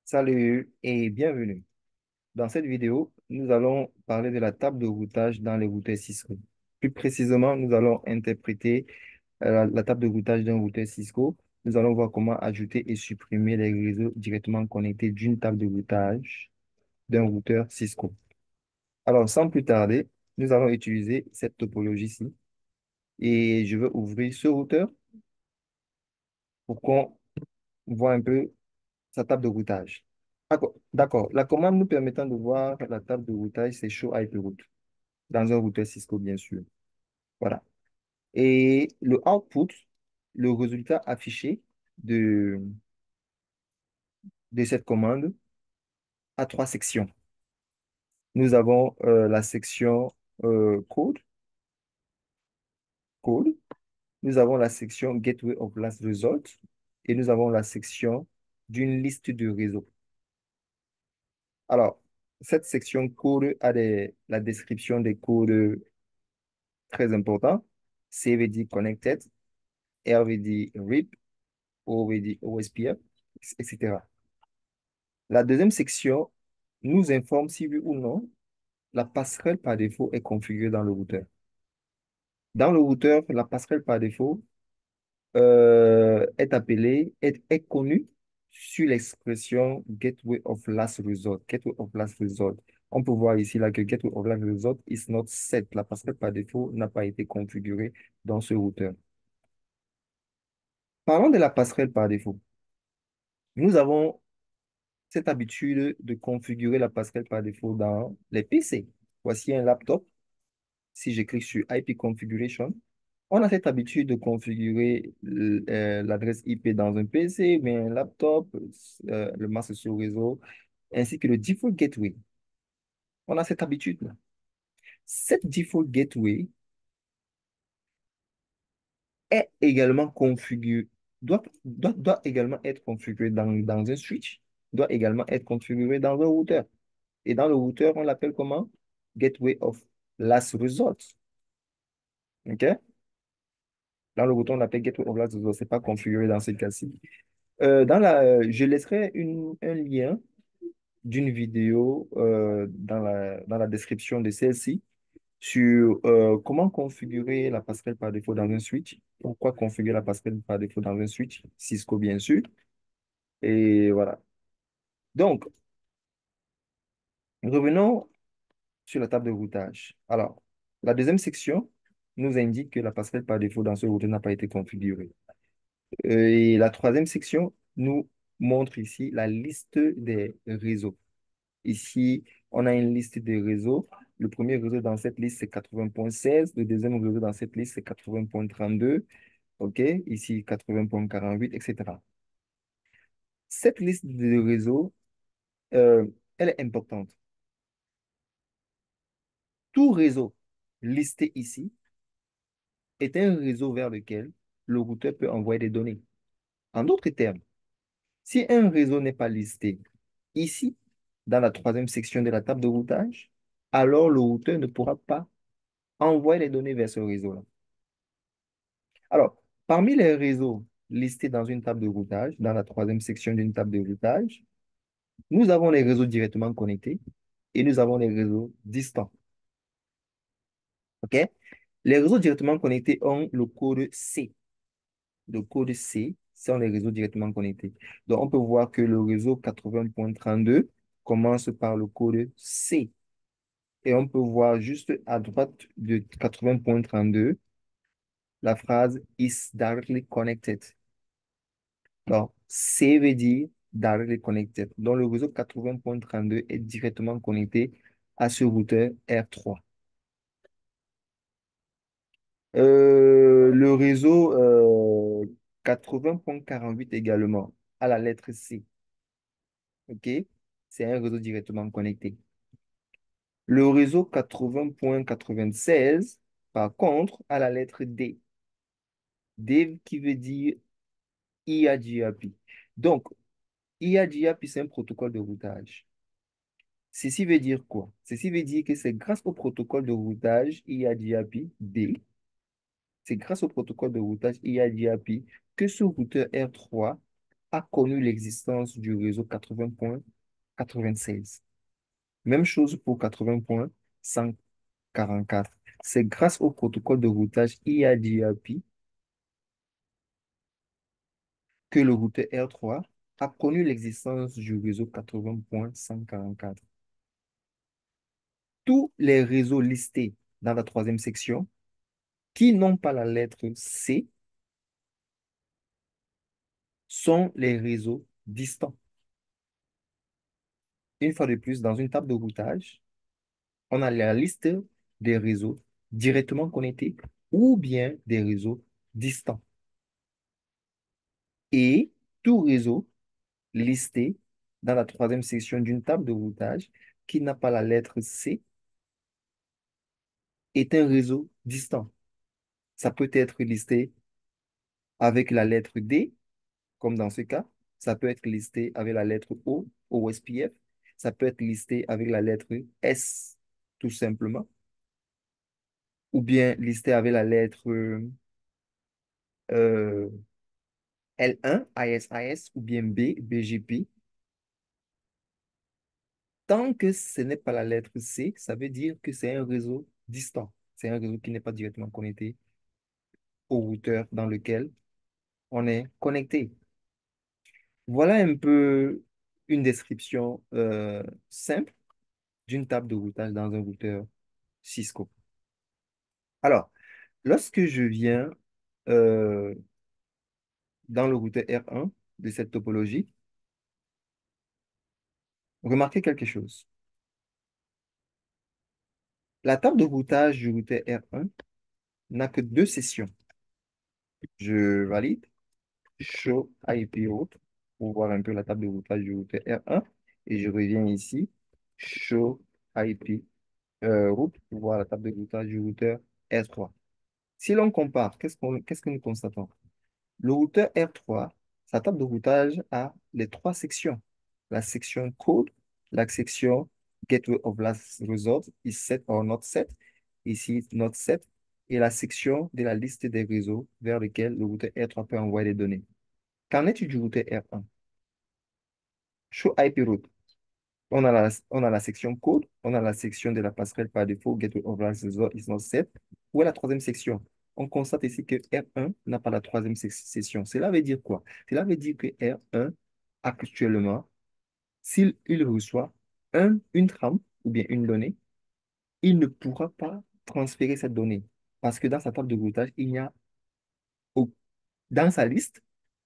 Salut et bienvenue. Dans cette vidéo, nous allons parler de la table de routage dans les routeurs Cisco. Plus précisément, nous allons interpréter la table de routage d'un routeur Cisco. Nous allons voir comment ajouter et supprimer les réseaux directement connectés d'une table de routage d'un routeur Cisco. Alors, sans plus tarder, nous allons utiliser cette topologie-ci et je vais ouvrir ce routeur pour qu'on voit un peu sa table de routage. D'accord. La commande nous permettant de voir la table de routage, c'est Show IP Route, dans un routeur Cisco, bien sûr. Voilà. Et le output, le résultat affiché de, de cette commande, a trois sections. Nous avons la section code, code. Nous avons la section Gateway of Last Result et nous avons la section d'une liste de réseaux. Alors, cette section code a la description des codes très importants. C veut dire connected, R veut dire RIP, O veut dire OSPF, etc. La deuxième section nous informe si oui ou non la passerelle par défaut est configurée dans le routeur. Dans le routeur, la passerelle par défaut est connue sur l'expression Gateway of Last Resort. Gateway of Last Resort. On peut voir ici là que Gateway of Last Resort is not set. La passerelle par défaut n'a pas été configurée dans ce routeur. Parlons de la passerelle par défaut. Nous avons cette habitude de configurer la passerelle par défaut dans les PC. Voici un laptop. Si je clique sur IP Configuration, on a cette habitude de configurer l'adresse IP dans un PC, mais un laptop, le masque sur réseau, ainsi que le default gateway. On a cette habitude-là. Cette default gateway est également configurée, doit également être configurée dans un switch, doit également être configurée dans un routeur. Et dans le routeur, on l'appelle comment? Gateway of Last Resort. OK? Dans le routeur, on l'appelle Gateway of Last Resort. Ce n'est pas configuré dans ce cas-ci. Je laisserai un lien d'une vidéo dans la description de celle-ci sur comment configurer la passerelle par défaut dans un switch. Pourquoi configurer la passerelle par défaut dans un switch? Cisco, bien sûr. Et voilà. Donc, revenons sur la table de routage. Alors, la deuxième section nous indique que la passerelle par défaut dans ce routeur n'a pas été configurée. Et la troisième section nous montre ici la liste des réseaux. Ici, on a une liste des réseaux. Le premier réseau dans cette liste, c'est 80.16. Le deuxième réseau dans cette liste, c'est 80.32. OK? Ici, 80.48, etc. Cette liste de réseaux, euh, elle est importante. Tout réseau listé ici est un réseau vers lequel le routeur peut envoyer des données. En d'autres termes, si un réseau n'est pas listé ici, dans la troisième section de la table de routage, alors le routeur ne pourra pas envoyer les données vers ce réseau-là. Alors, parmi les réseaux listés dans une table de routage, dans la troisième section d'une table de routage, nous avons les réseaux directement connectés et nous avons les réseaux distants. OK? Les réseaux directement connectés ont le code C. Le code C sont les réseaux directement connectés. Donc, on peut voir que le réseau 80.32 commence par le code C. Et on peut voir juste à droite de 80.32 la phrase is directly connected. Donc, C veut dire directly connected. Donc, le réseau 80.32 est directement connecté à ce routeur R3. Le réseau 80.48 également, à la lettre C. OK? C'est un réseau directement connecté. Le réseau 80.96, par contre, à la lettre D. D qui veut dire IAGAP. Donc, IAGAP, c'est un protocole de routage. Ceci veut dire quoi? Ceci veut dire que c'est grâce au protocole de routage IAGAP D, c'est grâce au protocole de routage IAGAP que ce routeur R3 a connu l'existence du réseau 80.96. Même chose pour 80.144. C'est grâce au protocole de routage IADAP que le routeur R3 a connu l'existence du réseau 80.144. Tous les réseaux listés dans la troisième section qui n'ont pas la lettre C sont les réseaux distants. Une fois de plus, dans une table de routage, on a la liste des réseaux directement connectés ou bien des réseaux distants. Et tout réseau listé dans la troisième section d'une table de routage qui n'a pas la lettre C est un réseau distant. Ça peut être listé avec la lettre D, comme dans ce cas. Ça peut être listé avec la lettre O, OSPF. Ça peut être listé avec la lettre S, tout simplement. Ou bien listé avec la lettre euh, L1, ISIS, ou bien B, BGP. Tant que ce n'est pas la lettre C, ça veut dire que c'est un réseau distant. C'est un réseau qui n'est pas directement connecté au routeur dans lequel on est connecté. Voilà un peu une description simple d'une table de routage dans un routeur Cisco. Alors, lorsque je viens euh, dans le routeur R1 de cette topologie, remarquez quelque chose. La table de routage du routeur R1 n'a que deux sessions. Je valide, show IP route pour voir un peu la table de routage du routeur R1 et je reviens ici, show IP route pour voir la table de routage du routeur R3. Si l'on compare, qu'est-ce que nous constatons? Le routeur R3, sa table de routage a les trois sections. La section code, la section gateway of last resort is set or not set, ici not set, et la section de la liste des réseaux vers lesquels le routeur R3 peut envoyer des données. Qu'en est-il du routeur R1? Show IP route. On a la section code, on a la section de la passerelle par défaut, gateway of last resort is not set. Où est la troisième section? On constate ici que R1 n'a pas la troisième section. Cela veut dire quoi? Cela veut dire que R1, actuellement, s'il il reçoit une trame ou bien une donnée, il ne pourra pas transférer cette donnée. Parce que dans sa table de routage, au- dans sa liste,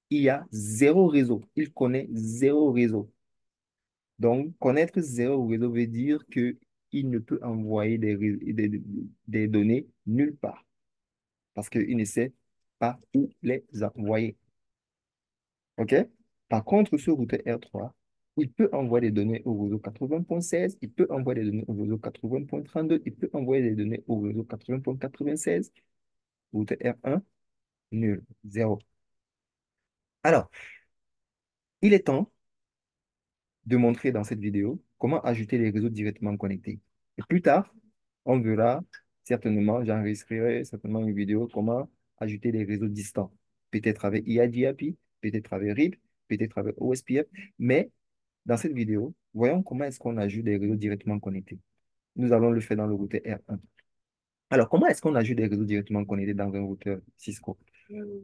il y a zéro réseau. Il connaît zéro réseau. Donc, connaître zéro réseau veut dire qu'il ne peut envoyer des données nulle part parce qu'il ne sait pas où les envoyer. OK? Par contre, ce routeur R3, il peut envoyer des données au réseau 80.16, il peut envoyer des données au réseau 80.32, il peut envoyer des données au réseau 80.96. Routeur R1, nul, zéro. Alors, il est temps de montrer dans cette vidéo comment ajouter les réseaux directement connectés. Et plus tard, on verra certainement, j'enregistrerai certainement une vidéo comment ajouter des réseaux distants. Peut-être avec IADAP, peut-être avec RIP, peut-être avec OSPF. Mais dans cette vidéo, voyons comment est-ce qu'on ajoute des réseaux directement connectés. Nous allons le faire dans le routeur R1. Alors, comment est-ce qu'on ajoute des réseaux directement connectés dans un routeur Cisco?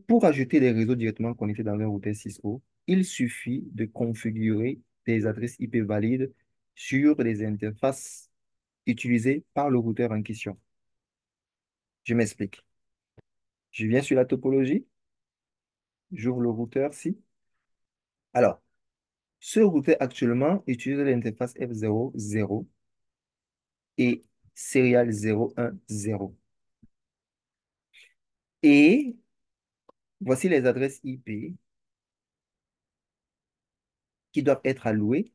Pour ajouter des réseaux directement connectés dans un routeur Cisco, il suffit de configurer des adresses IP valides sur les interfaces utilisées par le routeur en question. Je m'explique. Je viens sur la topologie, j'ouvre le routeur ci. Alors, ce routeur actuellement utilise l'interface F00 et serial 010. Et voici les adresses IP qui doivent être allouées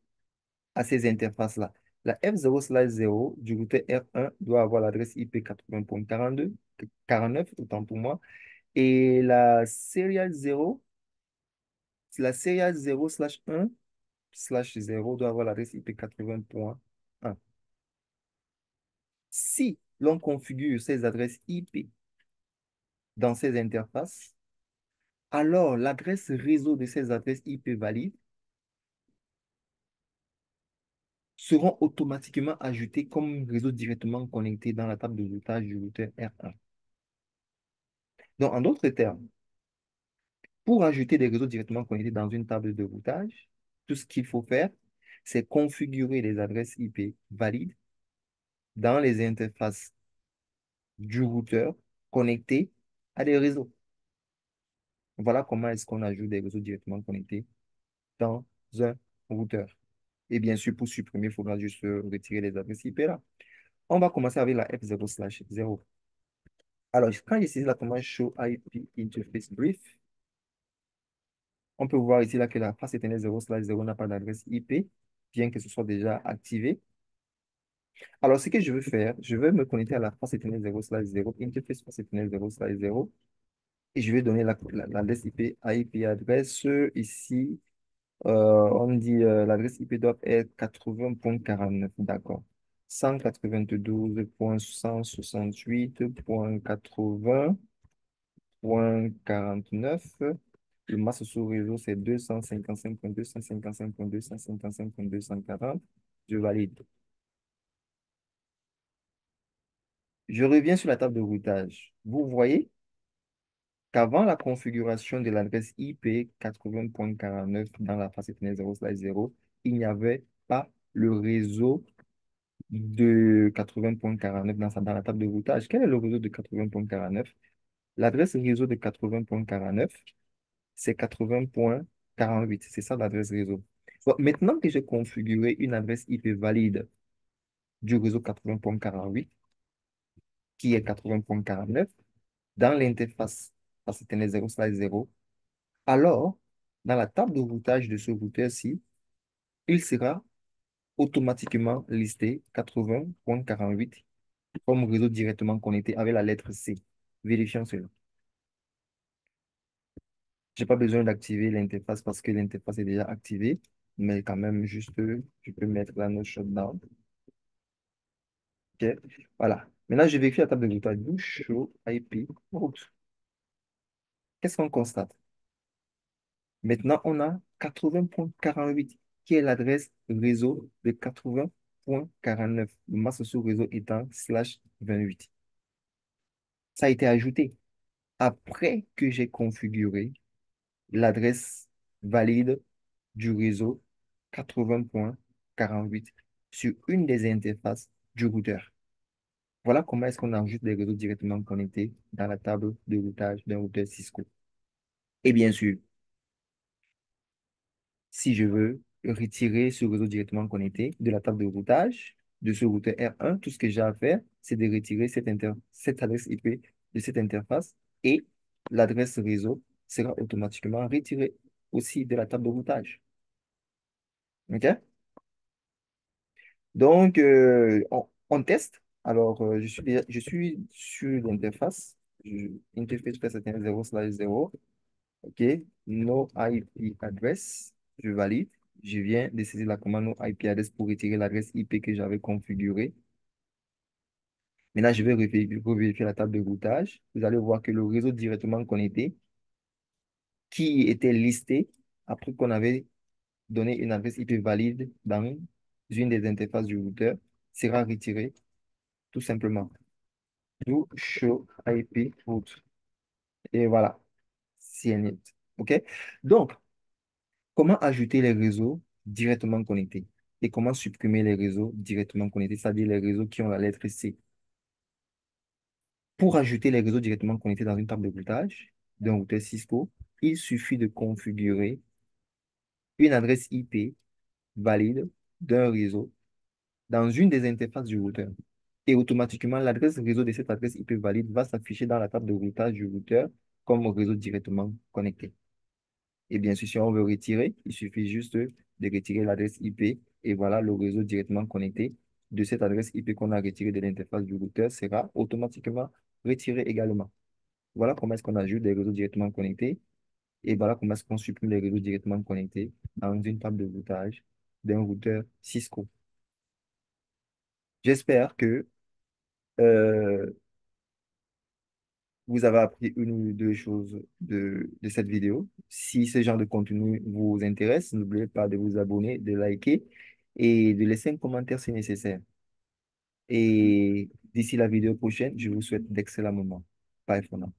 à ces interfaces-là. La F0/0 du routeur R1 doit avoir l'adresse IP 80.42, 49, autant pour moi. Et la serial 0/1/0 doit avoir l'adresse IP 80.1. Si l'on configure ces adresses IP dans ces interfaces, alors l'adresse réseau de ces adresses IP valides seront automatiquement ajoutées comme réseau directement connecté dans la table de routage du routeur R1. Donc, en d'autres termes, pour ajouter des réseaux directement connectés dans une table de routage, tout ce qu'il faut faire, c'est configurer les adresses IP valides dans les interfaces du routeur connecté à des réseaux. Voilà comment est-ce qu'on ajoute des réseaux directement connectés dans un routeur. Et bien sûr, pour supprimer, il faudra juste retirer les adresses IP là. On va commencer avec la F0/0. Alors, quand j'utilise la commande show IP interface brief, on peut voir ici là que la face Ethernet 0/0 n'a pas d'adresse IP, bien que ce soit déjà activé. Alors, ce que je veux faire, je vais me connecter à la face Ethernet 0/0, interface face Ethernet 0/0, et je vais donner l'adresse IP, IP adresse ici. On dit l'adresse IP doit être 80.49, d'accord. 192.168.80.49. Le masse sous réseau, c'est 255.255.255.240. Je valide. Je reviens sur la table de routage. Vous voyez qu'avant la configuration de l'adresse IP 80.49 dans la face Ethernet 0/0, il n'y avait pas le réseau de 80.49 dans la table de routage. Quel est le réseau de 80.49? L'adresse réseau de 80.49, c'est 80.48. C'est ça l'adresse réseau. Bon, maintenant que j'ai configuré une adresse IP valide du réseau 80.48, qui est 80.49, dans l'interface parce que 0/0, alors, dans la table de routage de ce routeur-ci, il sera automatiquement listé 80.48 comme réseau directement connecté avec la lettre C. Vérifions cela. Je n'ai pas besoin d'activer l'interface parce que l'interface est déjà activée, mais quand même, juste, je peux mettre la note shutdown. OK. Voilà. Maintenant, je vérifie la table de routage. Do show IP route. Qu'est-ce qu'on constate? Maintenant, on a 80.48 qui est l'adresse réseau de 80.49. Le masse sous réseau étant /28. Ça a été ajouté après que j'ai configuré l'adresse valide du réseau 80.48 sur une des interfaces du routeur. Voilà comment est-ce qu'on ajoute des réseaux directement connectés dans la table de routage d'un routeur Cisco. Et bien sûr, si je veux retirer ce réseau directement connecté de la table de routage de ce routeur R1, tout ce que j'ai à faire, c'est de retirer cette adresse IP de cette interface et l'adresse réseau sera automatiquement retirée aussi de la table de routage. OK? Donc, on teste. Alors, je suis sur l'interface. Interface PSTN 0/0. OK. No IP address. Je valide. Je viens de saisir la commande no IP address pour retirer l'adresse IP que j'avais configurée. Maintenant, je vais revérifier la table de routage. Vous allez voir que le réseau directement connecté, qui était listé après qu'on avait donné une adresse IP valide dans une des interfaces du routeur, sera retiré tout simplement. Do show IP route. Et voilà, CNIT. OK? Donc, comment ajouter les réseaux directement connectés et comment supprimer les réseaux directement connectés, c'est-à-dire les réseaux qui ont la lettre C. Pour ajouter les réseaux directement connectés dans une table de routage d'un routeur Cisco, il suffit de configurer une adresse IP valide d'un réseau dans une des interfaces du routeur. Et automatiquement, l'adresse réseau de cette adresse IP valide va s'afficher dans la table de routage du routeur comme réseau directement connecté. Et bien sûr, si on veut retirer, il suffit juste de retirer l'adresse IP et voilà, le réseau directement connecté de cette adresse IP qu'on a retirée de l'interface du routeur sera automatiquement retiré également. Voilà comment est-ce qu'on ajoute des réseaux directement connectés et voilà comment est-ce qu'on supprime les réseaux directement connectés dans une table de routage d'un routeur Cisco. J'espère que euh, vous avez appris une ou deux choses de cette vidéo. Si ce genre de contenu vous intéresse, n'oubliez pas de vous abonner, de liker et de laisser un commentaire si nécessaire. Et d'ici la vidéo prochaine, je vous souhaite d'excellents moments. Bye for now.